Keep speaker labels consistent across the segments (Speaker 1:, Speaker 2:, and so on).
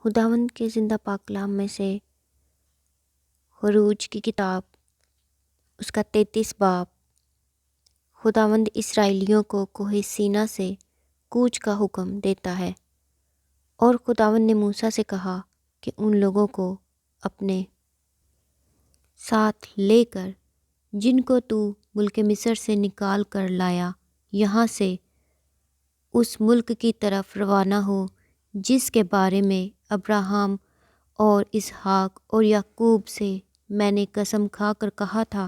Speaker 1: خداوند کے زندہ پاک کلام میں سے خروج کی کتاب اس کا 33 باب۔ خداوند اسرائیلیوں کو کوہ سینا سے کوچ کا حکم دیتا ہے، اور خداوند نے موسیٰ سے کہا کہ ان لوگوں کو اپنے ساتھ لے کر جن کو تو ملک مصر سے نکال کر لایا، یہاں سے اس ملک کی طرف روانہ ہو جس کے بارے میں ابراہیم اور اسحاق اور یعقوب سے میں نے قسم کھا کر کہا تھا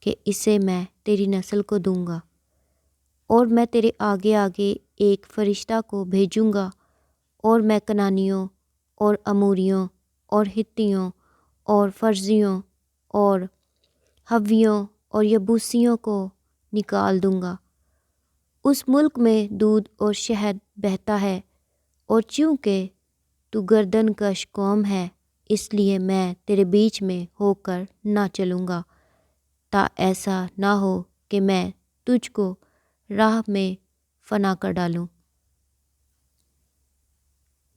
Speaker 1: کہ اسے میں تیری نسل کو دوں گا، اور میں تیرے آگے آگے ایک فرشتہ کو بھیجوں گا، اور میں کنانیوں اور اموریوں اور ہتیوں اور فرزیوں اور حویوں اور یبوسیوں کو نکال دوں گا۔ اس ملک میں دودھ اور شہد بہتا ہے، اور چونکہ تو گردن کش قوم ہے، اس لیے میں تیرے بیچ میں ہو کر نہ چلوں گا، تا ایسا نہ ہو کہ میں تجھ کو راہ میں فنا کر ڈالوں۔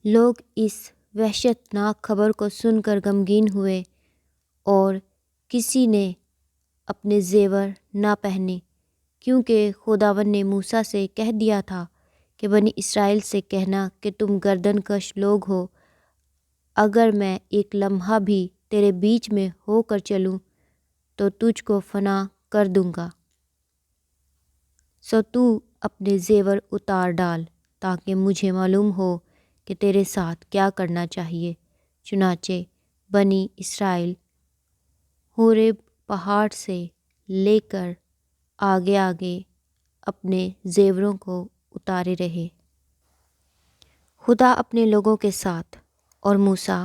Speaker 1: لوگ اس وحشت ناک خبر کو سن کر غمگین ہوئے، اور کسی نے اپنے زیور نہ پہنے، کیونکہ خداوند نے موسیٰ سے کہہ دیا تھا کہ بنی اسرائیل سے کہنا کہ تم گردن کش لوگ ہو، اگر میں ایک لمحہ بھی تیرے بیچ میں ہو کر چلوں تو تجھ کو فنا کر دوں گا۔ سو تو اپنے زیور اتار ڈال تاکہ مجھے معلوم ہو کہ تیرے ساتھ کیا کرنا چاہیے۔ چنانچہ بنی اسرائیل ہوریب پہاڑ سے لے کر آگے آگے اپنے زیوروں کو اتارے رہے۔ خدا اپنے لوگوں کے ساتھ، اور موسیٰ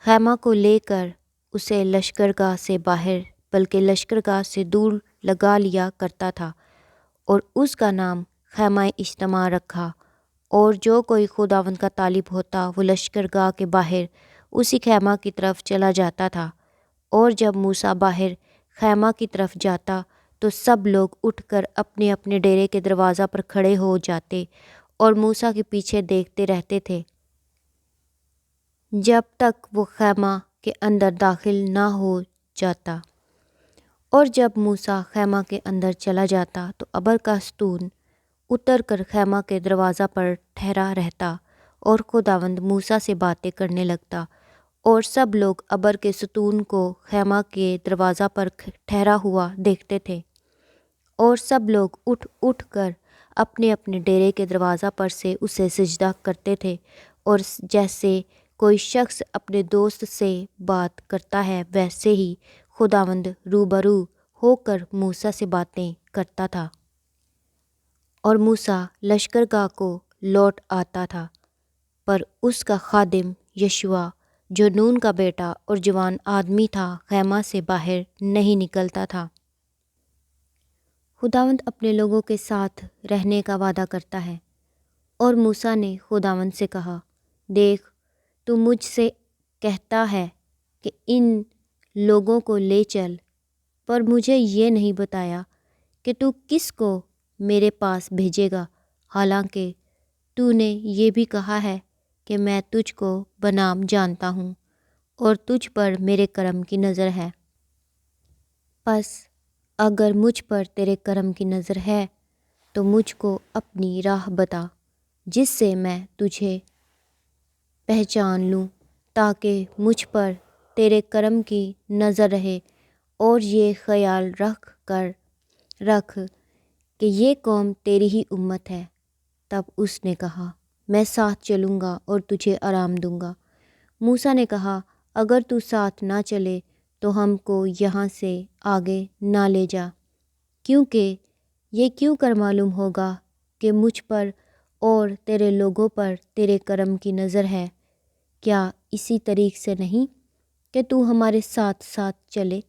Speaker 1: خیمہ کو لے کر اسے لشکرگاہ سے باہر بلکہ لشکرگاہ سے دور لگا لیا کرتا تھا، اور اس کا نام خیمہ اجتماع رکھا، اور جو کوئی خداوند کا طالب ہوتا وہ لشکرگاہ کے باہر اسی خیمہ کی طرف چلا جاتا تھا۔ اور جب موسیٰ باہر خیمہ کی طرف جاتا تو سب لوگ اٹھ کر اپنے اپنے ڈیرے کے دروازہ پر کھڑے ہو جاتے اور موسیٰ کے پیچھے دیکھتے رہتے تھے جب تک وہ خیمہ کے اندر داخل نہ ہو جاتا۔ اور جب موسیٰ خیمہ کے اندر چلا جاتا تو ابر کا ستون اتر کر خیمہ کے دروازہ پر ٹھہرا رہتا، اور خداوند موسیٰ سے باتیں کرنے لگتا، اور سب لوگ ابر کے ستون کو خیمہ کے دروازہ پر ٹھہرا ہوا دیکھتے تھے، اور سب لوگ اٹھ اٹھ کر اپنے اپنے ڈیرے کے دروازہ پر سے اسے سجدہ کرتے تھے، اور جیسے کوئی شخص اپنے دوست سے بات کرتا ہے ویسے ہی خداوند روبرو ہو کر موسیٰ سے باتیں کرتا تھا۔ اور موسیٰ لشکرگاہ کو لوٹ آتا تھا، پر اس کا خادم یشوع جو نون کا بیٹا اور جوان آدمی تھا خیمہ سے باہر نہیں نکلتا تھا۔ خداوند اپنے لوگوں کے ساتھ رہنے کا وعدہ کرتا ہے، اور موسیٰ نے خداوند سے کہا، دیکھ، تو مجھ سے کہتا ہے کہ ان لوگوں کو لے چل، پر مجھے یہ نہیں بتایا کہ تو کس کو میرے پاس بھیجے گا، حالانکہ تو نے یہ بھی کہا ہے کہ میں تجھ کو بنام جانتا ہوں اور تجھ پر میرے کرم کی نظر ہے۔ پس اگر مجھ پر تیرے کرم کی نظر ہے تو مجھ کو اپنی راہ بتا، جس سے میں تجھے پہچان لوں، تاکہ مجھ پر تیرے کرم کی نظر رہے، اور یہ خیال رکھ کہ یہ قوم تیری ہی امت ہے۔ تب اس نے کہا، میں ساتھ چلوں گا اور تجھے آرام دوں گا۔ موسیٰ نے کہا، اگر تو ساتھ نہ چلے تو ہم کو یہاں سے آگے نہ لے جا، کیونکہ یہ کیوں کر معلوم ہوگا کہ مجھ پر اور تیرے لوگوں پر تیرے کرم کی نظر ہے؟ کیا اسی طریق سے نہیں کہ تو ہمارے ساتھ ساتھ چلے،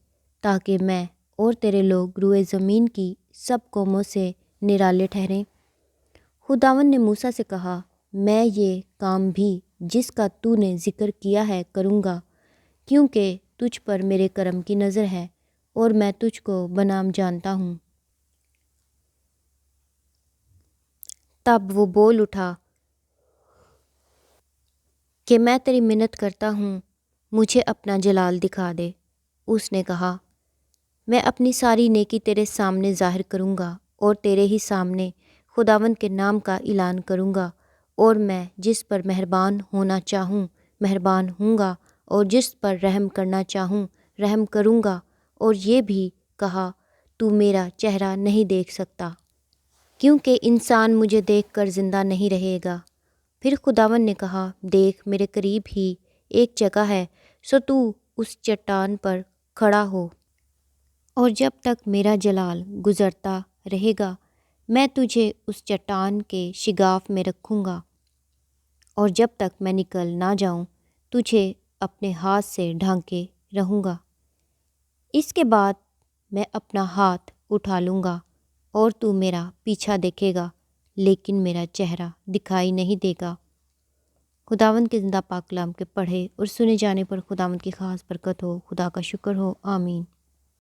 Speaker 1: تاکہ میں اور تیرے لوگ روئے زمین کی سب قوموں سے نرالے ٹھہریں؟ خداوند نے موسیٰ سے کہا، میں یہ کام بھی جس کا تو نے ذکر کیا ہے کروں گا، کیونکہ تجھ پر میرے کرم کی نظر ہے، اور میں تجھ کو بنام جانتا ہوں۔ تب وہ بول اٹھا کہ میں تیری منت کرتا ہوں مجھے اپنا جلال دکھا دے۔ اس نے کہا میں اپنی ساری نیکی تیرے سامنے ظاہر کروں گا اور تیرے ہی سامنے خداوند کے نام کا اعلان کروں گا، اور میں جس پر مہربان ہونا چاہوں مہربان ہوں گا اور جس پر رحم کرنا چاہوں رحم کروں گا۔ اور یہ بھی کہا تو میرا چہرہ نہیں دیکھ سکتا کیونکہ انسان مجھے دیکھ کر زندہ نہیں رہے گا۔ پھر خداوند نے کہا دیکھ میرے قریب ہی ایک جگہ ہے، سو تو اس چٹان پر کھڑا ہو، اور جب تک میرا جلال گزرتا رہے گا میں تجھے اس چٹان کے شگاف میں رکھوں گا، اور جب تک میں نکل نہ جاؤں تجھے اپنے ہاتھ سے ڈھانکے رہوں گا۔ اس کے بعد میں اپنا ہاتھ اٹھا لوں گا اور تو میرا پیچھا دیکھے گا لیکن میرا چہرہ دکھائی نہیں دے گا۔ خداوند کے زندہ پاک کلام کے پڑھے اور سنے جانے پر خداوند کی خاص برکت ہو۔ خدا کا شکر ہو، آمین۔